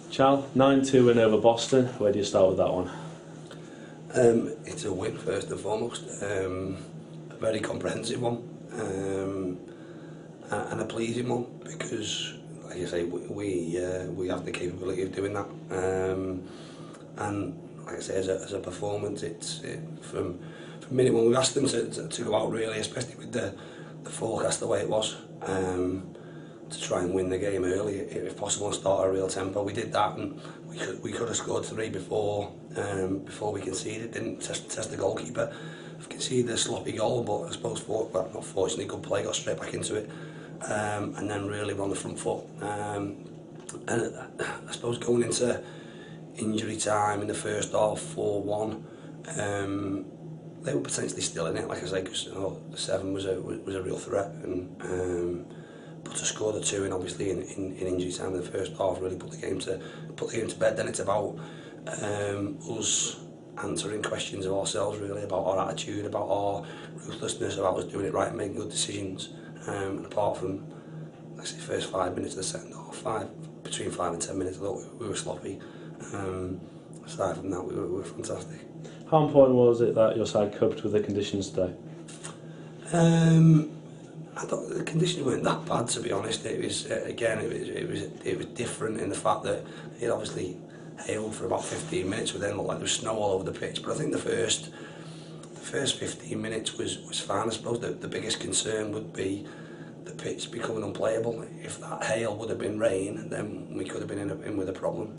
Chall, 9-2 win over Boston. Where do you start with that one? It's a win first and foremost, a very comprehensive one, and a pleasing one because, like I say, we have the capability of doing that, and like I say, as a performance, from minute when we asked them to go out really, especially with the forecast the way it was. To try and win the game early, if possible, and start a real tempo. We did that, and we could have scored 3 before we conceded. Didn't test the goalkeeper. We've conceded a sloppy goal, but I suppose not fortunately, good play, got straight back into it, and then really were on the front foot. And I suppose going into injury time in the first half, 4-1. They were potentially still in it, like I say, because the 7 was a real threat, and but to score the 2 obviously in injury time in the first half really put the game to bed. Then it's about us answering questions of ourselves, really, about our attitude, about our ruthlessness, about us doing it right and making good decisions. And apart from, let's say, first 5 minutes of the second half, between 5 and 10 minutes, I thought we were sloppy. Aside from that, we were fantastic. How important was it that your side coped with the conditions today? I thought the conditions weren't that bad, to be honest. It was it was different in the fact that it obviously hailed for about 15 minutes, but then looked like there was snow all over the pitch. But I think the first 15 minutes was fine. I suppose the biggest concern would be the pitch becoming unplayable. If that hail would have been rain, then we could have been in with a problem.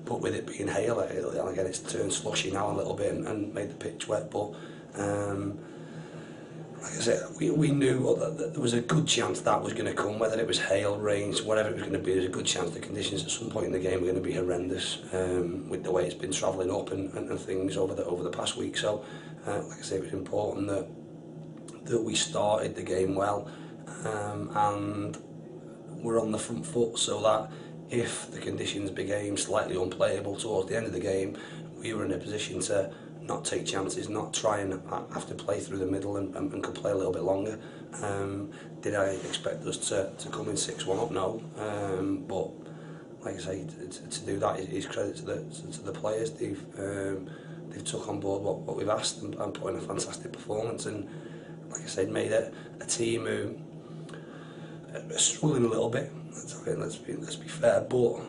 But with it being hail, again, it's turned slushy now a little bit and made the pitch wet. But like I said, we knew that there was a good chance that was going to come, whether it was hail, rain, whatever it was going to be. There's a good chance the conditions at some point in the game were going to be horrendous, with the way it's been travelling up and things over the past week. So, like I say, it was important that we started the game well, and we're on the front foot, so that if the conditions became slightly unplayable towards the end of the game, we were in a position to not take chances, not try and have to play through the middle and could play a little bit longer. Did I expect us to come in 6-1 up? No. But like I say, to do that is credit to the players. They've took on board what we've asked and put in a fantastic performance. And like I said, made a team who are struggling a little bit. Let's be fair, but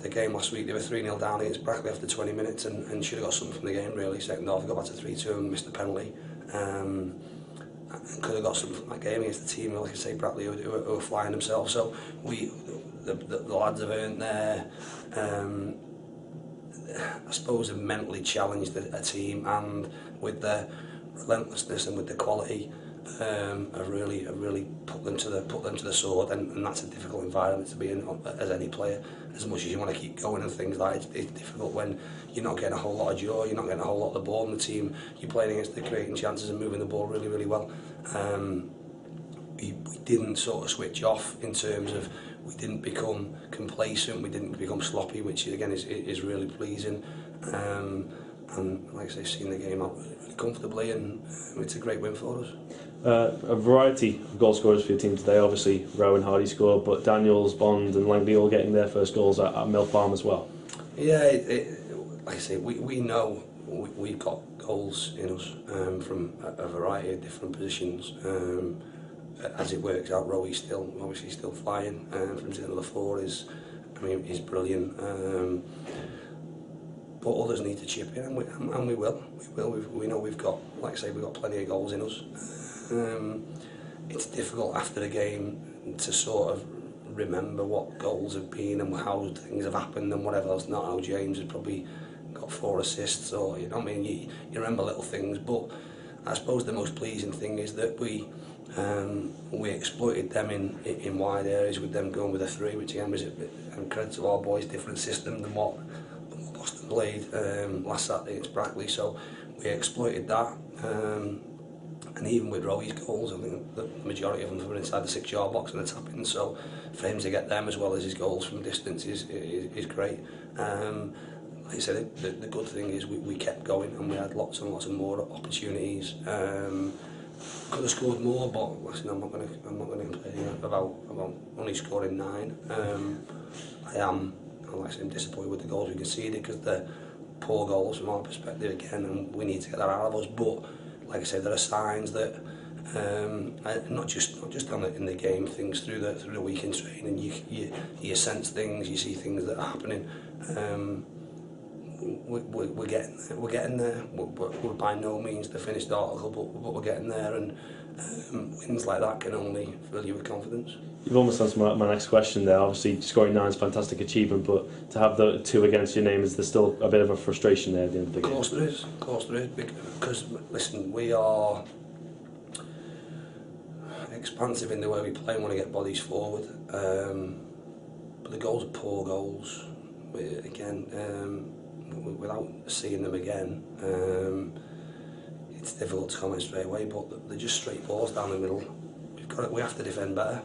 the game last week, they were 3-0 down against Brackley after 20 minutes and should have got something from the game, really. Second half, got back to 3-2 and missed the penalty. And could have got something from that game against the team, like I say, Brackley, who were flying themselves. So the lads have earned their, I suppose, have mentally challenged a team, and with their relentlessness and with the quality, have really put them to the sword, and that's a difficult environment to be in as any player. As much as you want to keep going and things like that, it's difficult when you're not getting a whole lot of joy, you're not getting a whole lot of the ball in the team. You're playing against the creating chances and moving the ball really well. We didn't sort of switch off in terms of, we didn't become complacent, we didn't become sloppy, which again is really pleasing. And like I say, seeing the game out really comfortably, and it's a great win for us. A variety of goal scorers for your team today. Obviously, Rowan Hardy scored, but Daniels, Bond and Langley all getting their first goals at Mill Farm as well. Yeah, like I say, we know we've got goals in us from a variety of different positions. As it works out, Rowy's still flying from 0 to 4 is brilliant. But others need to chip in, and we will. We know we've got, like I say, we've got plenty of goals in us. It's difficult after the game to sort of remember what goals have been and how things have happened and whatever else. Not how James has probably got 4 assists, or you remember little things. But I suppose the most pleasing thing is that we exploited them in wide areas, with them going with a 3, which again was credit to our boys, different system than what Boston played last Saturday against Brackley. So we exploited that. And even with Rowy's goals, I think the majority of them were inside the 6-yard box and the tap-in. So for him to get them as well as his goals from distance is great. Like I said, the good thing is we kept going, and we had lots and lots of more opportunities. could have scored more, but listen, I'm not going to complain about only scoring 9. Like I say, I'm disappointed with the goals we conceded because they're poor goals from our perspective again, and we need to get that out of us. But like I say, there are signs that not just in the game, things through the week in training. You sense things, you see things that are happening. We're getting there. We're by no means the finished article, but we're getting there, and wins like that can only fill you with confidence. You've almost answered my next question there. Obviously, scoring 9 is a fantastic achievement, but to have the 2 against your name, is there still a bit of a frustration there at the end of the game? Of course there is, because listen, we are expansive in the way we play and want to get bodies forward, but the goals are poor goals. Without seeing them again, it's difficult to comment straight away, but they're just straight balls down the middle. We have to defend better.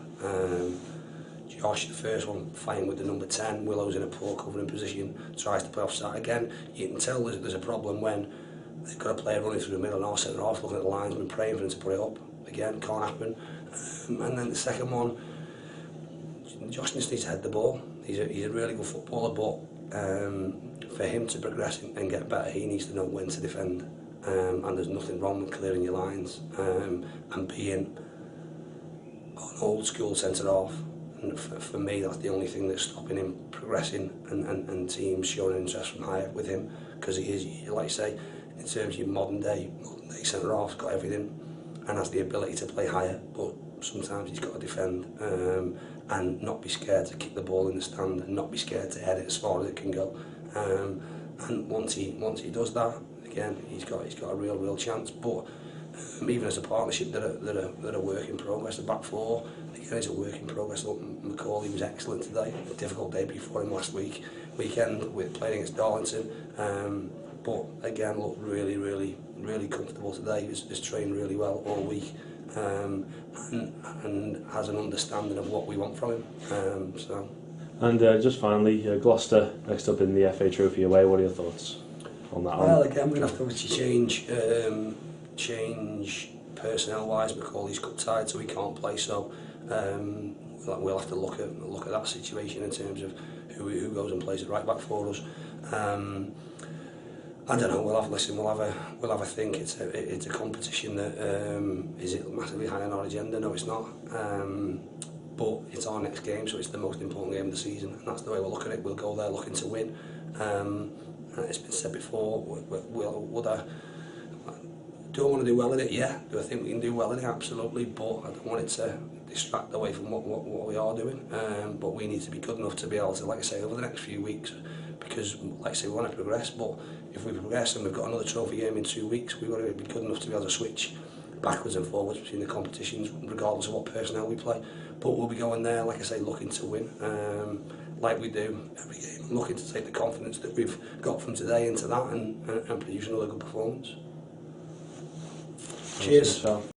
Josh, the first one, fighting with the number 10, Willow's in a poor covering position, tries to play offside again. You can tell there's a problem when they've got a player running through the middle and our centre half looking at the linesman, praying for him to put it up. Again, can't happen. And then the second one, Josh needs to head the ball. He's a really good footballer, but for him to progress and get better, he needs to know when to defend. And there's nothing wrong with clearing your lines and being an old school centre half. And for me, that's the only thing that's stopping him progressing and teams showing interest from higher with him, because he is, like I say, in terms of your modern day centre half's got everything and has the ability to play higher, but sometimes he's got to defend and not be scared to kick the ball in the stand and not be scared to head it as far as it can go. And once he does that, again, he's got a real chance. But even as a partnership, they're a work in progress. The back four, again, is a work in progress. Look, McCauley was excellent today. A difficult debut for him last weekend with playing against Darlington. But again, looked really comfortable today. He's trained really well all week, and has an understanding of what we want from him. And just finally, Gloucester next up in the FA Trophy away. What are your thoughts on that? Well, again, we're going to have to obviously change personnel-wise. McCauley's cut tied, so he can't play. So we'll have to look at that situation in terms of who goes and plays at right back for us. I don't know. We'll have a think. It's a competition that is it massively high on our agenda? No, it's not. But it's our next game, so it's the most important game of the season, and that's the way we'll look at it. We'll go there looking to win. It's been said before. Do I want to do well in it? Yeah. Do I think we can do well in it? Absolutely. But I don't want it to distract away from what we are doing. But we need to be good enough to be able to, like I say, over the next few weeks, because, like I say, we want to progress. But if we progress and we've got another trophy game in 2 weeks, we've got to be good enough to be able to switch backwards and forwards between the competitions, regardless of what personnel we play. But we'll be going there, like I say, looking to win, like we do every game, looking to take the confidence that we've got from today into that and produce another good performance. Cheers.